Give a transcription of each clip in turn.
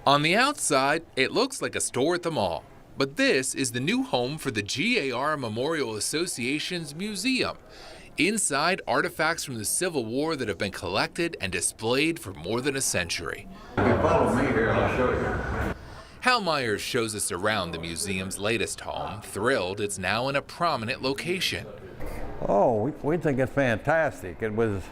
On the outside, it looks like a store at the mall. But this is the new home for the GAR Memorial Association's museum. Inside, artifacts from the Civil War that have been collected and displayed for more than a century. If you follow me here, I'll show you. Hal Myers shows us around the museum's latest home, thrilled it's now in a prominent location. Oh, we think it's fantastic. It was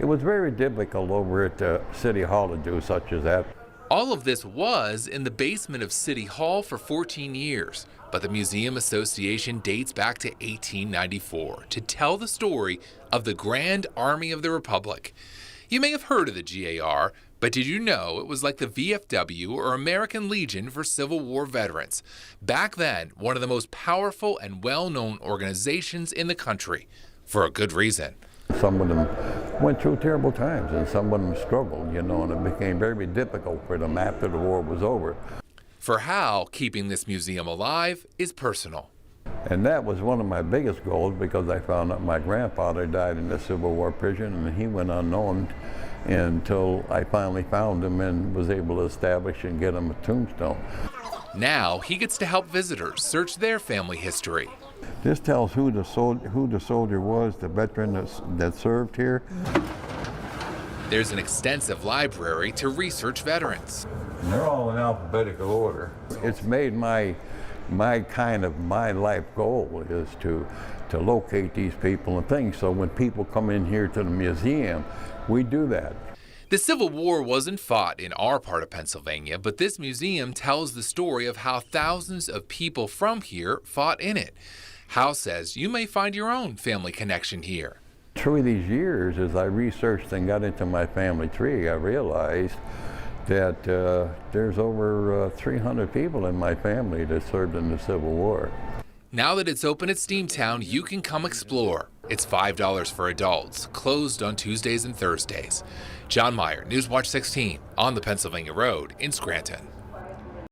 very difficult over at City Hall to do such as that. All of this was in the basement of City Hall for 14 years, but the Museum Association dates back to 1894 to tell the story of the Grand Army of the Republic. You may have heard of the GAR, but did you know it was like the VFW or American Legion for Civil War veterans? Back then, one of the most powerful and well-known organizations in the country, for a good reason. Some of them went through terrible times, and some of them struggled, and it became very difficult for them after the war was over. For Hal, keeping this museum alive is personal. And that was one of my biggest goals, because I found out my grandfather died in the Civil War prison, and he went unknown until I finally found him and was able to establish and get him a tombstone. Now he gets to help visitors search their family history. This tells who the soldier was, the veteran that served here. There's an extensive library to research veterans. And they're all in alphabetical order. It's made my life goal is to locate these people and things. So when people come in here to the museum, we do that. The Civil War wasn't fought in our part of Pennsylvania, but this museum tells the story of how thousands of people from here fought in it. Hal says you may find your own family connection here. Through these years, as I researched and got into my family tree, I realized that there's over 300 people in my family that served in the Civil War. Now that it's open at Steamtown, you can come explore. It's $5 for adults, closed on Tuesdays and Thursdays. John Meyer, Newswatch 16, on the Pennsylvania Road in Scranton.